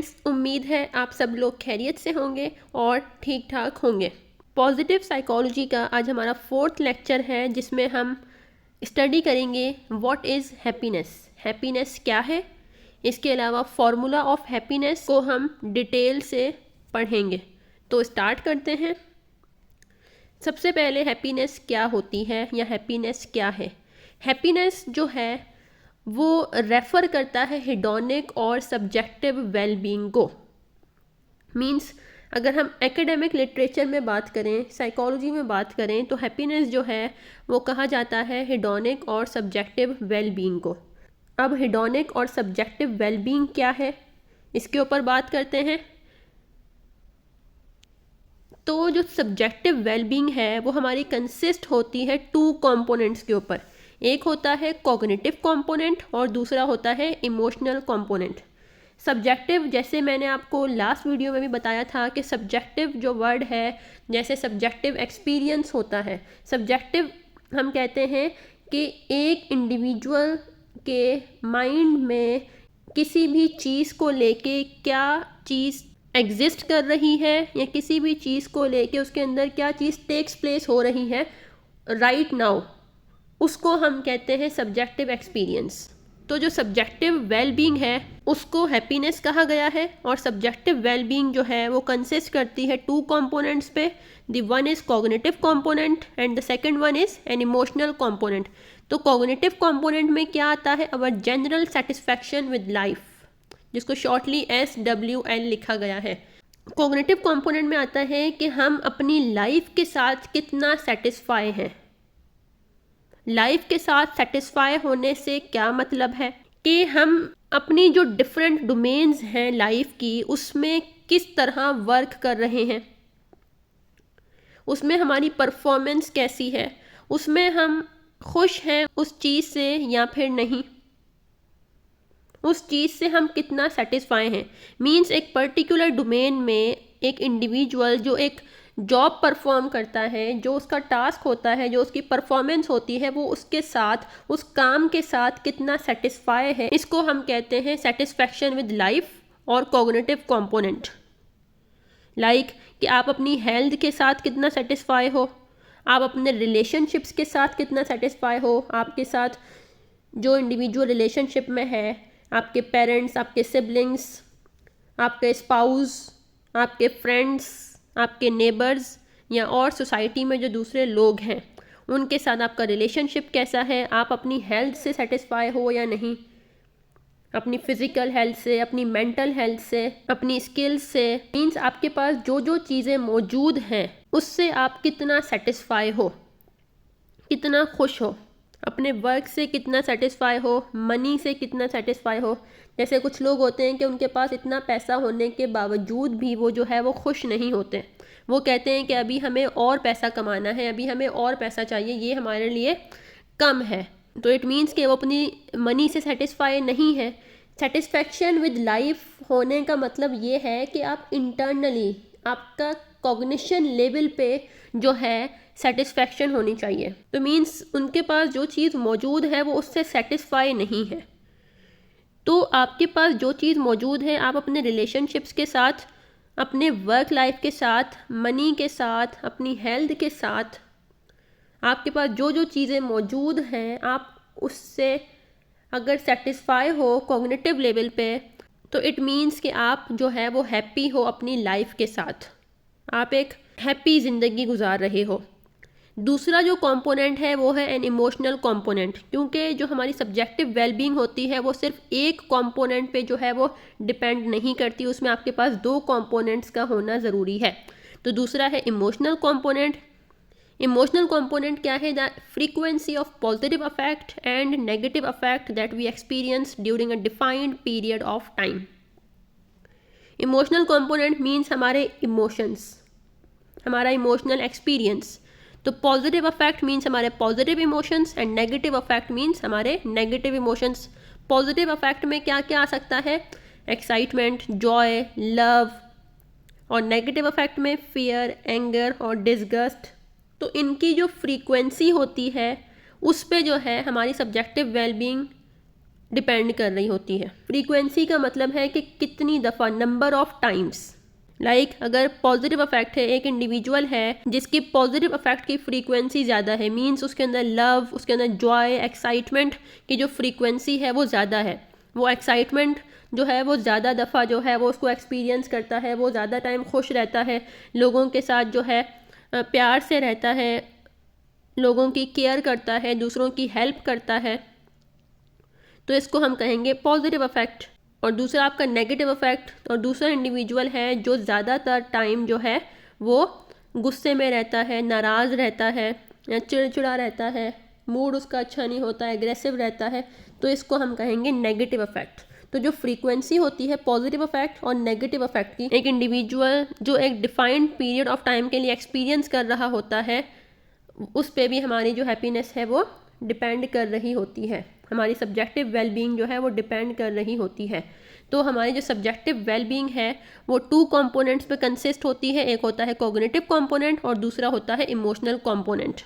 Friends, उम्मीद है आप सब लोग खैरियत से होंगे और ठीक ठाक होंगे। पॉजिटिव साइकोलॉजी का आज हमारा 4th लेक्चर है, जिसमें हम स्टडी करेंगे व्हाट इज़ हैप्पीनेस। हैप्पीनेस क्या है, इसके अलावा फार्मूला ऑफ हैप्पीनेस को हम डिटेल से पढ़ेंगे। तो स्टार्ट करते हैं। सबसे पहले हैप्पीनेस क्या होती है या हैप्पीनेस क्या है। हैप्पीनेस जो है वो रेफ़र करता है हेडोनिक और सब्जेक्टिव वेलबींग को। मींस अगर हम एकेडमिक लिटरेचर में बात करें, साइकोलॉजी में बात करें, तो हैप्पीनेस जो है वो कहा जाता है हेडोनिक और सब्जेक्टिव वेलबींग को। अब हेडोनिक और सब्जेक्टिव वेलबींग क्या है, इसके ऊपर बात करते हैं। तो जो सब्जेक्टिव वेलबींग है वो हमारी कंसिस्ट होती है 2 कंपोनेंट्स के ऊपर। एक होता है कॉग्निटिव कंपोनेंट और दूसरा होता है इमोशनल कंपोनेंट। सब्जेक्टिव, जैसे मैंने आपको लास्ट वीडियो में भी बताया था कि सब्जेक्टिव जो वर्ड है, जैसे सब्जेक्टिव एक्सपीरियंस होता है, सब्जेक्टिव हम कहते हैं कि एक इंडिविजुअल के माइंड में किसी भी चीज़ को लेके क्या चीज़ एग्जिस्ट कर रही है या किसी भी चीज़ को लेके उसके अंदर क्या चीज़ टेक्स प्लेस हो रही है राइट नाउ, उसको हम कहते हैं सब्जेक्टिव एक्सपीरियंस। तो जो सब्जेक्टिव वेलबींग है उसको हैप्पीनेस कहा गया है, और सब्जेक्टिव वेलबींग जो है वो कंसिस्ट करती है 2 कंपोनेंट्स पे। The one is cognitive component and the second one is an emotional component. तो कॉग्निटिव कंपोनेंट में क्या आता है, अवर जनरल सेटिस्फैक्शन विद लाइफ, जिसको शॉर्टली SWL लिखा गया है। कॉग्निटिव कंपोनेंट में आता है कि हम अपनी लाइफ के साथ कितना सेटिस्फाई हैं। लाइफ के साथ सेटिस्फाई होने से क्या मतलब है कि हम अपनी जो डिफरेंट डोमेन्स हैं लाइफ की, उसमें किस तरह वर्क कर रहे हैं, उसमें हमारी परफॉर्मेंस कैसी है, उसमें हम खुश हैं उस चीज़ से या फिर नहीं, उस चीज़ से हम कितना सेटिस्फाई हैं। मींस एक पर्टिकुलर डोमेन में एक इंडिविजुअल जो एक जॉब परफॉर्म करता है, जो उसका टास्क होता है, जो उसकी परफॉर्मेंस होती है, वो उसके साथ, उस काम के साथ कितना सेटिस्फाई है, इसको हम कहते हैं सेटिस्फैक्शन विद लाइफ और कॉग्निटिव कंपोनेंट। लाइक कि आप अपनी हेल्थ के साथ कितना सेटिस्फाई हो, आप अपने रिलेशनशिप्स के साथ कितना सेटिस्फाई हो, आपके साथ जो इंडिविजुअल रिलेशनशिप में है, आपके पेरेंट्स, आपके सिबलिंग्स, आपके स्पाउस, आपके फ्रेंड्स, आपके नेबर्स या और सोसाइटी में जो दूसरे लोग हैं, उनके साथ आपका रिलेशनशिप कैसा है, आप अपनी हेल्थ से सेटिस्फाई हो या नहीं, अपनी फिज़िकल हेल्थ से, अपनी मेंटल हेल्थ से, अपनी स्किल्स से। मीन्स आपके पास जो जो चीज़ें मौजूद हैं उससे आप कितना सेटिस्फाई हो, कितना खुश हो, अपने वर्क से कितना सेटिस्फाई हो, मनी से कितना सेटिस्फाई हो। जैसे कुछ लोग होते हैं कि उनके पास इतना पैसा होने के बावजूद भी वो जो है वो खुश नहीं होते। वो कहते हैं कि अभी हमें और पैसा कमाना है, अभी हमें और पैसा चाहिए, ये हमारे लिए कम है। तो इट मीन्स कि वो अपनी मनी से सेटिस्फाई नहीं है। सेटिस्फैक्शन विद लाइफ होने का मतलब ये है कि आप इंटरनली, आपका कॉग्निशन लेवल पे जो है सेटिस्फैक्शन होनी चाहिए। तो मीन्स उनके पास जो चीज़ मौजूद है वो उससे सेटिस्फाई नहीं है। तो आपके पास जो चीज़ मौजूद है, आप अपने रिलेशनशिप्स के साथ, अपने वर्क लाइफ के साथ, मनी के साथ, अपनी हेल्थ के साथ, आपके पास जो जो चीज़ें मौजूद हैं, आप उससे अगर सेटिस्फाई हो कॉग्निटिव लेवल पे, तो इट मीन्स कि आप जो है वो हैप्पी हो अपनी लाइफ के साथ, आप एक हैप्पी ज़िंदगी गुजार रहे हो। दूसरा जो कंपोनेंट है वो है एन इमोशनल कंपोनेंट, क्योंकि जो हमारी सब्जेक्टिव वेलबींग होती है वो सिर्फ एक कंपोनेंट पे जो है वो डिपेंड नहीं करती, उसमें आपके पास 2 कंपोनेंट्स का होना ज़रूरी है। तो दूसरा है इमोशनल कंपोनेंट। इमोशनल कंपोनेंट क्या है, the frequency of positive affect and negative affect that we experience during a defined period of time. Emotional component means हमारे इमोशंस, हमारा इमोशनल एक्सपीरियंस। तो पॉजिटिव अफेक्ट मीन्स हमारे positive emotions and negative affect means हमारे negative emotions. Positive affect में क्या क्या आ सकता है, एक्साइटमेंट, जॉय, लव, और नेगेटिव अफेक्ट में फियर, एंगर और डिसगस्ट। तो इनकी जो फ्रीक्वेंसी होती है उस पे जो है हमारी सब्जेक्टिव वेलबींग डिपेंड कर रही होती है। फ्रीक्वेंसी का मतलब है कि कितनी दफ़ा, नंबर ऑफ टाइम्स। अगर पॉजिटिव अफेक्ट है, एक इंडिविजुअल है जिसकी पॉजिटिव अफेक्ट की फ्रीक्वेंसी ज़्यादा है, मींस उसके अंदर लव, उसके अंदर जॉय, एक्साइटमेंट की जो फ्रीक्वेंसी है वो ज़्यादा है। वो एक्साइटमेंट जो है वो ज़्यादा दफ़ा जो है वो उसको एक्सपीरियंस करता है, वो ज़्यादा टाइम खुश रहता है, लोगों के साथ जो है प्यार से रहता है, लोगों की केयर करता है, दूसरों की हेल्प करता है, तो इसको हम कहेंगे पॉजिटिव अफेक्ट। और दूसरा आपका नेगेटिव अफेक्ट, और दूसरा इंडिविजुअल है जो ज़्यादातर टाइम जो है वो गुस्से में रहता है, नाराज़ रहता है या चिड़चिड़ा रहता है, मूड उसका अच्छा नहीं होता, एग्रेसिव रहता है, तो इसको हम कहेंगे नेगेटिव अफेक्ट। तो जो फ्रीक्वेंसी होती है पॉजिटिव अफेक्ट और नेगेटिव अफेक्ट की, एक इंडिविजुअल जो एक डिफाइंड पीरियड ऑफ टाइम के लिए एक्सपीरियंस कर रहा होता है, उस पे भी हमारी जो हैप्पीनेस है वो डिपेंड कर रही होती है, हमारी सब्जेक्टिव वेलबींग जो है वो डिपेंड कर रही होती है। तो हमारी जो सब्जेक्टिव वेलबींग है वो 2 कंपोनेंट्स पे कंसिस्ट होती है, एक होता है कॉग्निटिव कंपोनेंट और दूसरा होता है इमोशनल कंपोनेंट।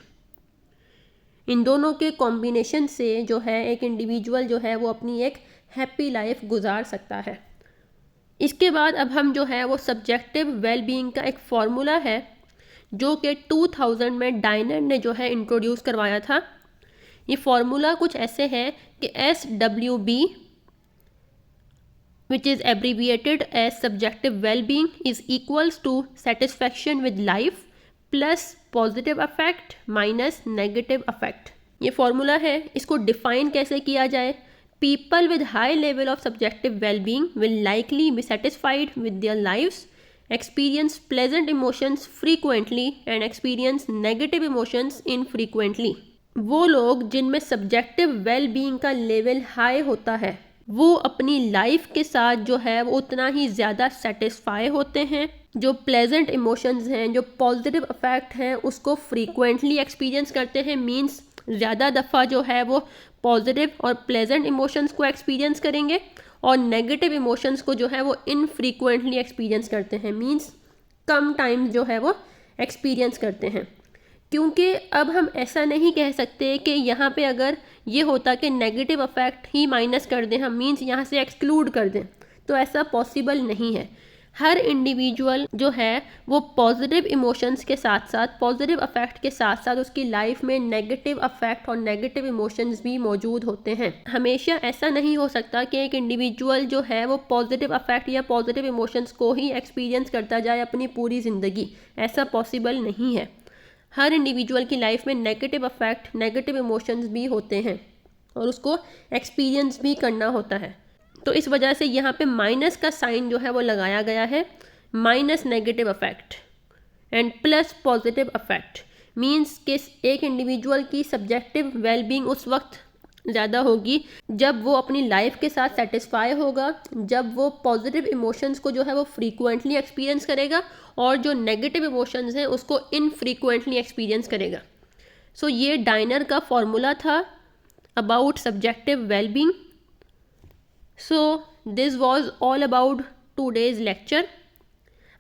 इन दोनों के कॉम्बिनेशन से जो है एक इंडिविजुअल जो है वो अपनी एक हैप्पी लाइफ गुजार सकता है। इसके बाद अब हम जो है वो सब्जेक्टिव वेलबींग का एक फार्मूला है जो कि 2000 में डाइनर ने जो है इंट्रोड्यूस करवाया था। ये फार्मूला कुछ ऐसे है कि SWB, which is abbreviated as subjective well-being, is equals to satisfaction with life plus positive affect minus negative affect। ये फॉर्मूला है, इसको डिफाइन कैसे किया जाए? People with high level of subjective well-being will likely be satisfied with their lives, experience pleasant emotions frequently and experience negative emotions infrequently। वो लोग जिनमें subjective well being का लेवल हाई होता है वो अपनी लाइफ के साथ जो है वो उतना ही ज़्यादा सेटिस्फाई होते हैं, जो प्लेजेंट इमोशंस हैं, जो पॉजिटिव अफेक्ट हैं उसको फ्रीक्वेंटली एक्सपीरियंस करते हैं, मींस ज़्यादा दफ़ा जो है वो पॉजिटिव और प्लेजेंट इमोशंस को एक्सपीरियंस करेंगे, और नेगेटिव इमोशंस को जो है वो इनफ्रीक्वेंटली एक्सपीरियंस करते हैं, मींस कम टाइम जो है वो एक्सपीरियंस करते हैं। क्योंकि अब हम ऐसा नहीं कह सकते कि यहाँ पे अगर ये होता कि नेगेटिव अफेक्ट ही माइनस कर दें हम, मींस यहाँ से एक्सक्लूड कर दें, तो ऐसा पॉसिबल नहीं है। हर इंडिविजुअल जो है वो पॉजिटिव इमोशंस के साथ साथ, पॉजिटिव अफेक्ट के साथ साथ उसकी लाइफ में नेगेटिव अफेक्ट और नेगेटिव इमोशंस भी मौजूद होते हैं। हमेशा ऐसा नहीं हो सकता कि एक इंडिविजुअल जो है वो पॉजिटिव अफेक्ट या पॉजिटिव इमोशंस को ही एक्सपीरियंस करता जाए अपनी पूरी ज़िंदगी, ऐसा पॉसिबल नहीं है। हर इंडिविजुअल की लाइफ में नेगेटिव अफेक्ट, नेगेटिव इमोशंस भी होते हैं और उसको एक्सपीरियंस भी करना होता है। तो इस वजह से यहाँ पे माइनस का साइन जो है वो लगाया गया है, minus negative affect and plus positive affect, means कि एक इंडिविजुअल की सब्जेक्टिव वेलबींग उस वक्त ज़्यादा होगी जब वो अपनी लाइफ के साथ सेटिस्फाई होगा, जब वो पॉजिटिव इमोशंस को जो है वो फ्रीक्वेंटली एक्सपीरियंस करेगा और जो नेगेटिव इमोशंस हैं उसको इनफ्रीक्वेंटली एक्सपीरियंस करेगा। सो ये डाइनर का फॉर्मूला था about subjective wellbeing. So this was all about today's lecture.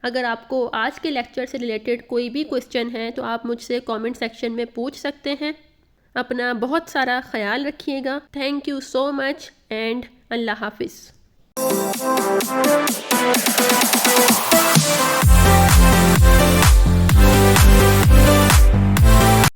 अगर आपको आज के लेक्चर से रिलेटेड कोई भी क्वेश्चन है तो आप मुझसे कमेंट सेक्शन में पूछ सकते हैं। अपना बहुत सारा ख्याल रखिएगा। Thank you so much and अल्लाह हाफिज़।